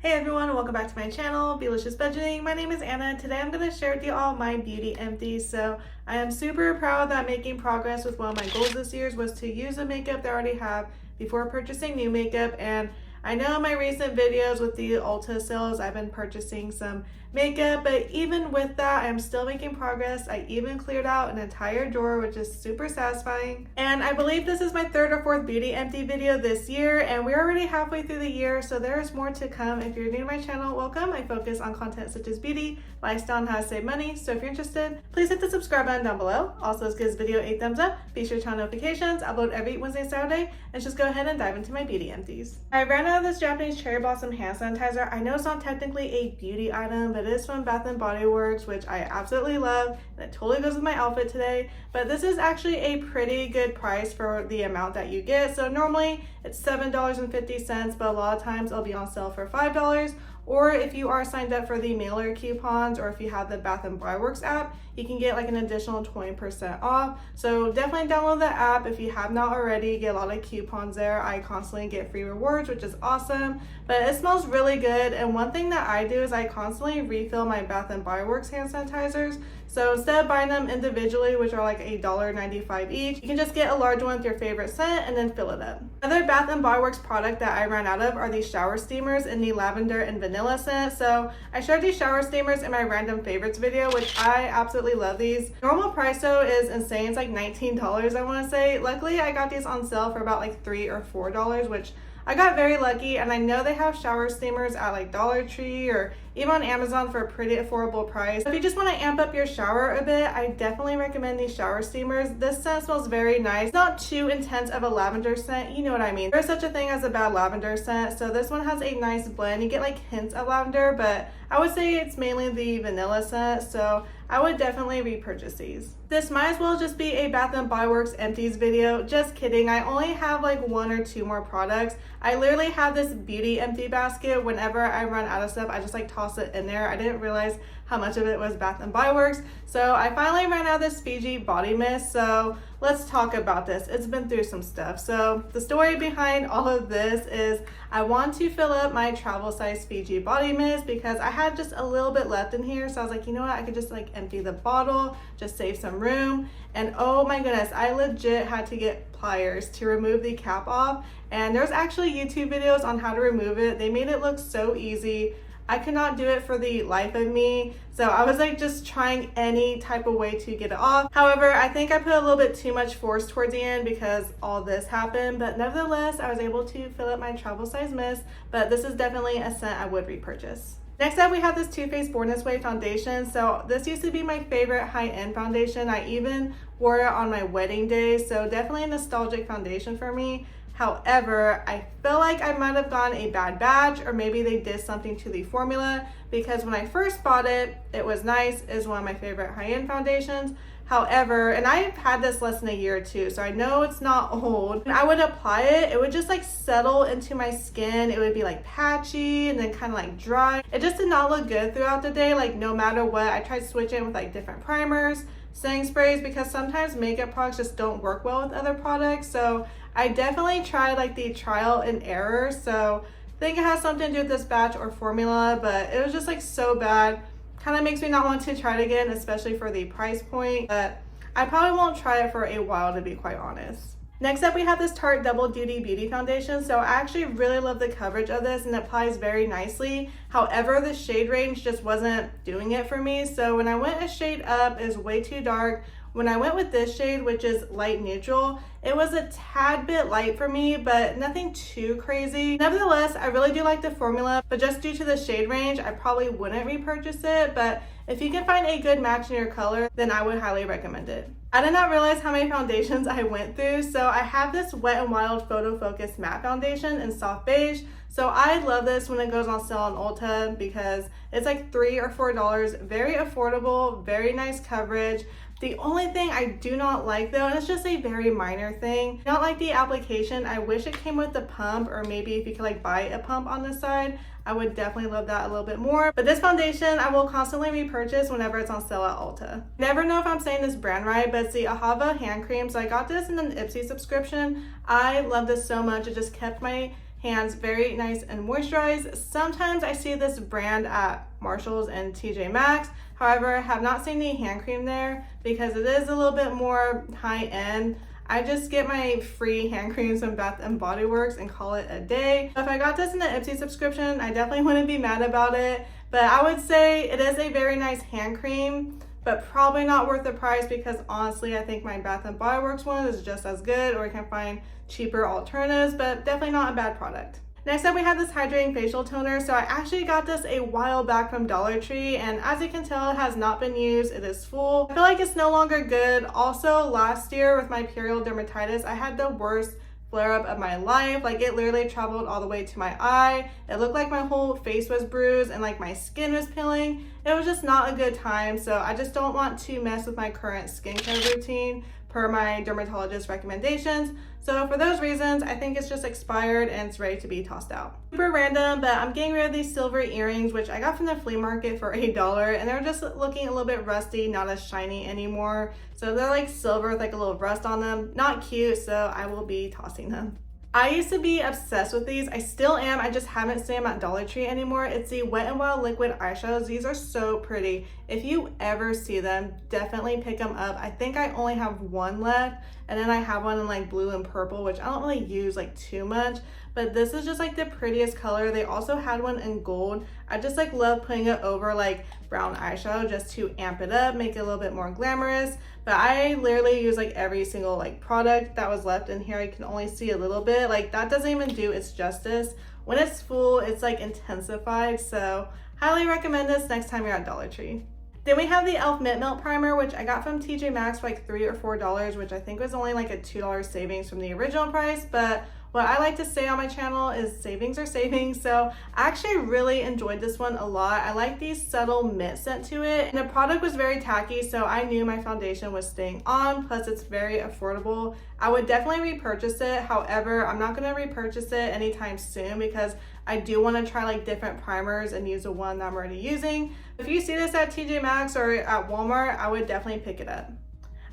Hey everyone, welcome back to my channel, Belicious Budgeting. My name is Anna. Today I'm going to share with you all my beauty empties. So I am super proud that making progress with one of my goals this year was to use the makeup that I already have before purchasing new makeup. And I know in my recent videos with the Ulta sales, I've been purchasing some makeup, but even with that, I'm still making progress. I even cleared out an entire drawer, which is super satisfying. And I believe this is my third or fourth beauty empty video this year, and we're already halfway through the year, so there's more to come. If you're new to my channel, welcome. I focus on content such as beauty, lifestyle, and how to save money. So if you're interested, please hit the subscribe button down below. Also, let's give this video a thumbs up. Be sure to turn on notifications. I upload every Wednesday and Saturday. And just go ahead and dive into my beauty empties. I ran out of this Japanese cherry blossom hand sanitizer. I know it's not technically a beauty item, but it is from Bath & Body Works, which I absolutely love, and it totally goes with my outfit today. But this is actually a pretty good price for the amount that you get. So normally it's $7.50, but a lot of times it'll be on sale for $5. Or if you are signed up for the mailer coupons, or if you have the Bath & Body Works app, you can get like an additional 20% off. So definitely download the app if you have not already. Get a lot of coupons there. I constantly get free rewards, which is awesome, but it smells really good. And one thing that I do is I constantly refill my Bath & Body Works hand sanitizers. So instead of buying them individually, which are like $1.95 each, you can just get a large one with your favorite scent and then fill it up. Another Bath & Body Works product that I ran out of are these shower steamers in the lavender and vanilla scent. So I shared these shower steamers in my random favorites video, which I absolutely love these. Normal price though is insane. It's like $19, I want to say. Luckily, I got these on sale for about like $3 or $4, which I got very lucky. And I know they have shower steamers at like Dollar Tree or even on Amazon for a pretty affordable price. If you just want to amp up your shower a bit, I definitely recommend these shower steamers. This scent smells very nice. It's not too intense of a lavender scent, you know what I mean. There's such a thing as a bad lavender scent, so this one has a nice blend. You get like hints of lavender, but I would say it's mainly the vanilla scent, so I would definitely repurchase these. This might as well just be a Bath & Body Works empties video. Just kidding, I only have like 1 or 2 more products. I literally have this beauty empty basket. Whenever I run out of stuff, I just like toss it in there. I didn't realize how much of it was Bath & Body Works. So I finally ran out of this Fiji body mist. So let's talk about this. It's been through some stuff. So the story behind all of this is I want to fill up my travel size Fiji body mist because I had just a little bit left in here. So I was like, you know what? I could just like empty the bottle, just save some room. And oh my goodness, I legit had to get pliers to remove the cap off. And there's actually YouTube videos on how to remove it. They made it look so easy. I could not do it for the life of me. So I was like just trying any type of way to get it off. However, I think I put a little bit too much force towards the end because all this happened. But nevertheless, I was able to fill up my travel size mist. But this is definitely a scent I would repurchase. Next up, we have this Too Faced Born This Way foundation. So this used to be my favorite high-end foundation. I even wore it on my wedding day. So definitely a nostalgic foundation for me. However, I feel like I might have gotten a bad batch, or maybe they did something to the formula, because when I first bought it, it was nice. It's one of my favorite high-end foundations. However, and I've had this less than a year too, so I know it's not old. When I would apply it, it would just like settle into my skin. It would be like patchy and then kind of like dry. It just did not look good throughout the day, like no matter what. I tried switching with like different primers, setting sprays, because sometimes makeup products just don't work well with other products. So I definitely tried like the trial and error. So I think it has something to do with this batch or formula, but it was just like so bad. Kind of makes me not want to try it again, especially for the price point, but I probably won't try it for a while, to be quite honest. Next up, we have this Tarte Double Duty Beauty Foundation. So I actually really love the coverage of this and it applies very nicely. However, the shade range just wasn't doing it for me. So when I went a shade up, it was way too dark. When I went with this shade, which is light neutral, it was a tad bit light for me, but nothing too crazy. Nevertheless, I really do like the formula, but just due to the shade range, I probably wouldn't repurchase it. But if you can find a good match in your color, then I would highly recommend it. I did not realize how many foundations I went through. So I have this Wet n Wild Photo Focus Matte Foundation in soft beige. So I love this when it goes on sale on Ulta because it's like $3 or $4, very affordable, very nice coverage. The only thing I do not like though, and it's just a very minor thing, I don't like the application. I wish it came with the pump, or maybe if you could like buy a pump on the side, I would definitely love that a little bit more. But this foundation I will constantly repurchase whenever it's on sale at Ulta. Never know if I'm saying this brand right, but it's the Ahava hand cream. So I got this in an Ipsy subscription. I love this so much. It just kept my hands very nice and moisturized. Sometimes I see this brand at Marshall's and TJ Maxx. However, I have not seen the hand cream there because it is a little bit more high end. I just get my free hand creams from Bath & Body Works and call it a day. If I got this in the Empties subscription, I definitely wouldn't be mad about it. But I would say it is a very nice hand cream, but probably not worth the price because honestly, I think my Bath & Body Works one is just as good, or I can find cheaper alternatives, but definitely not a bad product. Next up, we have this hydrating facial toner. So I actually got this a while back from Dollar Tree, and as you can tell, it has not been used. It is full. I feel like it's no longer good. Also, last year with my period dermatitis, I had the worst flare-up of my life. Like, it literally traveled all the way to my eye. It looked like my whole face was bruised and like my skin was peeling. It was just not a good time. So I just don't want to mess with my current skincare routine per my dermatologist's recommendations. So for those reasons, I think it's just expired and it's ready to be tossed out. Super random, but I'm getting rid of these silver earrings, which I got from the flea market for $1, and they're just looking a little bit rusty, not as shiny anymore. So they're like silver with like a little rust on them. Not cute, so I will be tossing them. I used to be obsessed with these. I still am. I just haven't seen them at Dollar Tree anymore. It's the Wet n Wild liquid eyeshadows. These are so pretty. If you ever see them, definitely pick them up. I think I only have one left, and then I have one in like blue and purple, which I don't really use like too much, but this is just like the prettiest color. They also had one in gold. I just like love putting it over like brown eyeshadow just to amp it up, make it a little bit more glamorous. But I literally use like every single like product that was left in here. I can only see a little bit. Like, that doesn't even do its justice. When it's full, it's like intensified. So highly recommend this next time you're at Dollar Tree. Then we have the e.l.f. Mint Melt Primer, which I got from TJ Maxx for like $3 or $4, which I think was only like a $2 savings from the original price. But what I like to say on my channel is savings are savings. So I actually really enjoyed this one a lot. I like the subtle mint scent to it, and the product was very tacky, so I knew my foundation was staying on, plus it's very affordable. I would definitely repurchase it. However, I'm not going to repurchase it anytime soon because I do want to try like different primers and use the one that I'm already using. If you see this at TJ Maxx or at Walmart, I would definitely pick it up.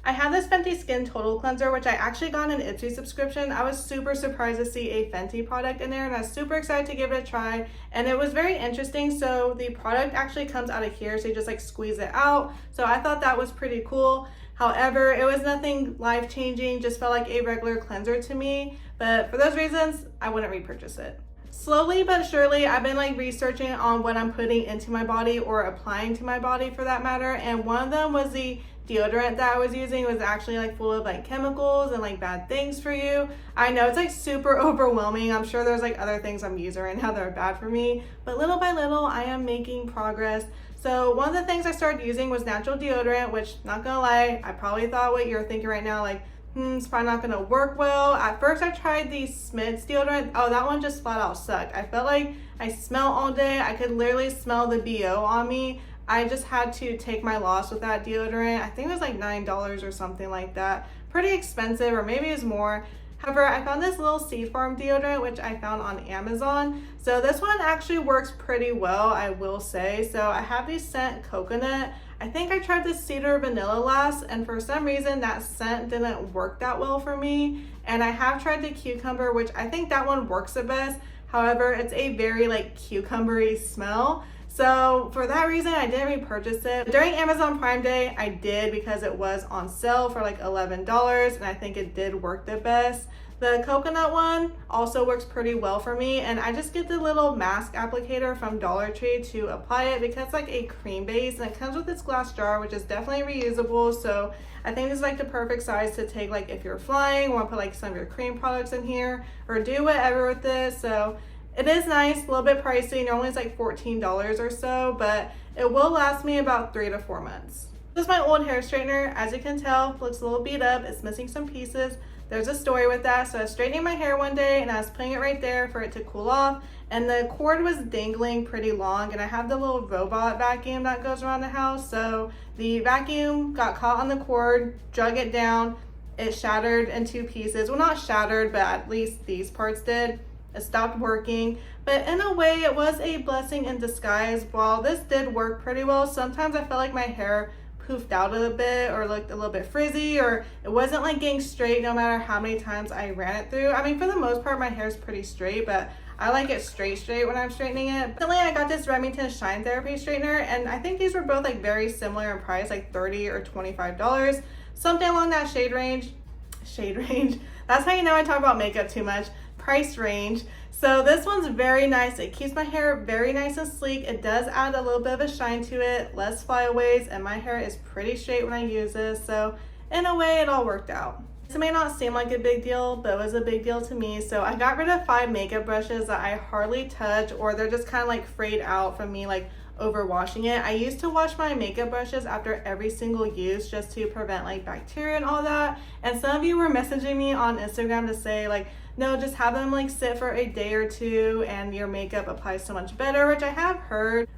I have this Fenty Skin Total Cleanser, which I actually got an Ipsy subscription. I was super surprised to see a Fenty product in there, and I was super excited to give it a try. And it was very interesting. So the product actually comes out of here, so you just like squeeze it out. So I thought that was pretty cool. However, it was nothing life-changing, just felt like a regular cleanser to me. But for those reasons, I wouldn't repurchase it. Slowly but surely, I've been like researching on what I'm putting into my body or applying to my body for that matter. And one of them was the deodorant that I was using was actually like full of like chemicals and like bad things for you. I know it's like super overwhelming. I'm sure there's like other things I'm using right now that are bad for me, but little by little I am making progress. So one of the things I started using was natural deodorant, which, not gonna lie, I probably thought what you're thinking right now, like, it's probably not gonna work well. At first I tried the Smith's deodorant. Oh, that one just flat out sucked. I felt like I smelled all day. I could literally smell the BO on me. I just had to take my loss with that deodorant. I think it was like $9 or something like that. Pretty expensive, or maybe it's more. However, I found this little Seed Farm deodorant, which I found on Amazon. So this one actually works pretty well, I will say. So I have the scent Coconut. I think I tried the Cedar Vanilla last, and for some reason that scent didn't work that well for me. And I have tried the Cucumber, which I think that one works the best. However, it's a very like cucumbery smell. So for that reason, I didn't repurchase it. During Amazon Prime Day, I did because it was on sale for like $11, and I think it did work the best. The coconut one also works pretty well for me, and I just get the little mask applicator from Dollar Tree to apply it because it's like a cream base, and it comes with this glass jar, which is definitely reusable. So I think this is like the perfect size to take like if you're flying, want to put like some of your cream products in here or do whatever with this. So it is nice, a little bit pricey. Normally it's like $14 or so, but it will last me about 3 to 4 months. This is my old hair straightener. As you can tell, it looks a little beat up. It's missing some pieces. There's a story with that. So I was straightening my hair one day and I was putting it right there for it to cool off, and the cord was dangling pretty long, and I have the little robot vacuum that goes around the house. So the vacuum got caught on the cord, drug it down. It shattered in 2 pieces. Well, not shattered, but at least these parts did. It stopped working, but in a way it was a blessing in disguise. While this did work pretty well, sometimes I felt like my hair poofed out a little bit or looked a little bit frizzy, or it wasn't like getting straight no matter how many times I ran it through. I mean, for the most part my hair is pretty straight, but I like it straight when I'm straightening it. Recently, I got this Remington Shine Therapy straightener, and I think these were both like very similar in price, like $30 or $25, something along that shade range. That's how you know I talk about makeup too much. Price range. So this one's very nice. It keeps my hair very nice and sleek. It does add a little bit of a shine to it, less flyaways, and my hair is pretty straight when I use this. So in a way, it all worked out. This may not seem like a big deal, but it was a big deal to me. So I got rid of 5 makeup brushes that I hardly touch, or they're just kind of like frayed out from me like overwashing it. I used to wash my makeup brushes after every single use just to prevent like bacteria and all that. And some of you were messaging me on Instagram to say like, no, just have them like sit for a day or two and your makeup applies so much better, which I have heard.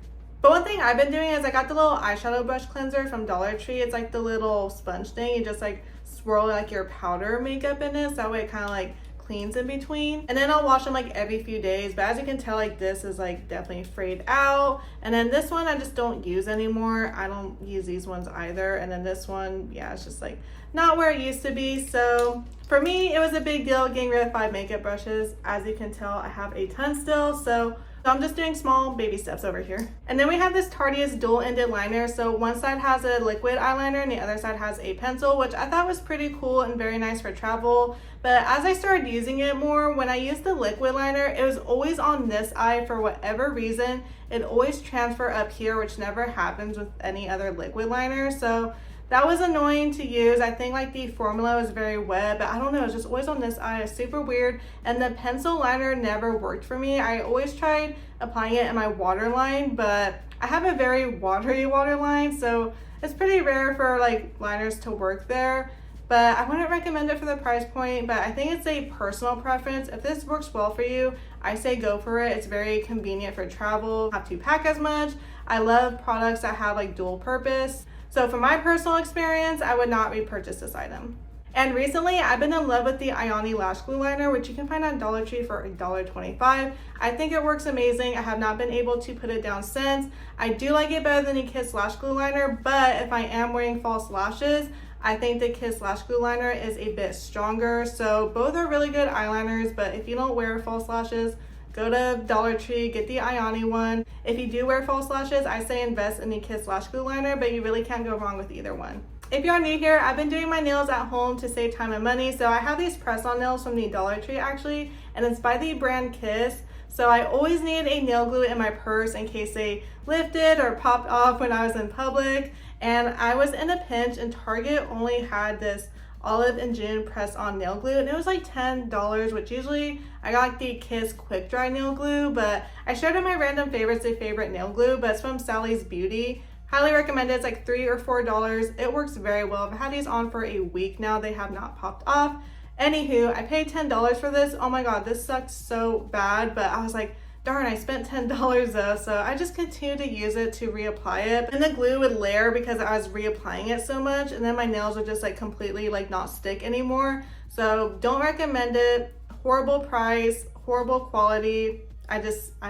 But one thing I've been doing is I got the little eyeshadow brush cleanser from Dollar Tree. It's like the little sponge thing. You just like swirl like your powder makeup in it, so that way it kind of like cleans in between. And then I'll wash them like every few days, but as you can tell, like this is like definitely frayed out. And then this one I just don't use anymore. I don't use these ones either. And then this one, yeah, it's just like not where it used to be. So for me, it was a big deal getting rid of 5 makeup brushes. As you can tell, I have a ton still, so I'm just doing small baby steps over here. And then we have this Tarteist dual-ended liner. So one side has a liquid eyeliner and the other side has a pencil, which I thought was pretty cool and very nice for travel. But as I started using it more, when I used the liquid liner, it was always on this eye for whatever reason. It always transferred up here, which never happens with any other liquid liner. So that was annoying to use. I think like the formula was very wet, but I don't know, it's just always on this eye. It's super weird. And the pencil liner never worked for me. I always tried applying it in my waterline, but I have a very watery waterline, so it's pretty rare for like liners to work there. But I wouldn't recommend it for the price point, but I think it's a personal preference. If this works well for you, I say go for it. It's very convenient for travel, not have to pack as much. I love products that have like dual purpose. So from my personal experience, I would not repurchase this item. And recently, I've been in love with the Imovie Lash Glue Liner, which you can find on Dollar Tree for $1.25. I think it works amazing. I have not been able to put it down since. I do like it better than the Kiss Lash Glue Liner, but if I am wearing false lashes, I think the Kiss Lash Glue Liner is a bit stronger. So both are really good eyeliners, but if you don't wear false lashes, go to Dollar Tree, get the Imovie one. If you do wear false lashes, I say invest in the Kiss Lash Glue Liner, but you really can't go wrong with either one. If you're new here, I've been doing my nails at home to save time and money. So I have these press-on nails from the Dollar Tree actually, and it's by the brand Kiss. So I always needed a nail glue in my purse in case they lifted or popped off when I was in public. And I was in a pinch and Target only had this Olive and June press-on nail glue, and it was like $10, which usually I got the Kiss Quick Dry nail glue, but I shared in my random favorites a favorite nail glue, but it's from Sally's Beauty. Highly recommend it. It's like $3 or $4. It works very well. I've had these on for a week now. They have not popped off. Anywho, I paid $10 for this. Oh my god, this sucked so bad, but I was like, darn, I spent $10 though, so I just continued to use it to reapply it. And the glue would layer because I was reapplying it so much, and then my nails would just like completely like not stick anymore. So don't recommend it. Horrible price, horrible quality. I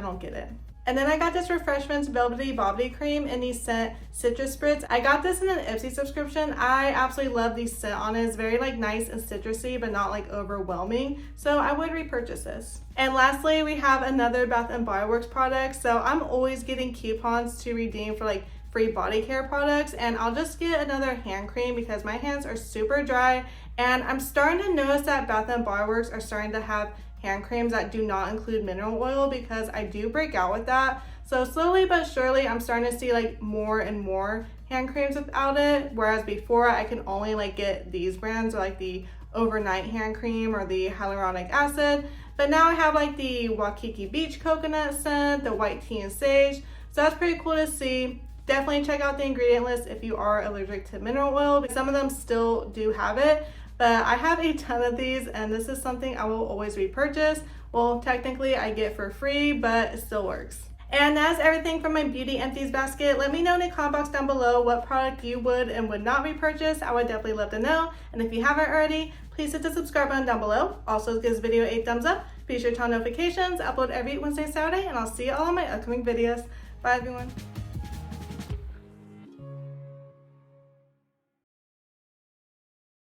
don't get it. And then I got this Refreshments Velvety Bobbity Cream in the scent Citrus Spritz. I got this in an Empties subscription. I absolutely love the scent on it. It's very like nice and citrusy, but not like overwhelming. So I would repurchase this. And lastly, we have another Bath & Body Works product. So I'm always getting coupons to redeem for like free body care products, and I'll just get another hand cream because my hands are super dry. And I'm starting to notice that Bath & Body Works are starting to have hand creams that do not include mineral oil because I do break out with that. So slowly but surely I'm starting to see like more and more hand creams without it, whereas before I can only like get these brands or like the overnight hand cream or the hyaluronic acid. But now I have like the Waikiki Beach coconut scent, the white tea and sage, so that's pretty cool to see. Definitely check out the ingredient list if you are allergic to mineral oil, because some of them still do have it. But I have a ton of these, and this is something I will always repurchase. Well, technically I get for free, but it still works. And that's everything from my Beauty Empties basket. Let me know in the comment box down below what product you would and would not repurchase. I would definitely love to know. And if you haven't already, please hit the subscribe button down below. Also give this video a thumbs up. Be sure to turn on notifications. I upload every Wednesday and Saturday, and I'll see you all in my upcoming videos. Bye everyone.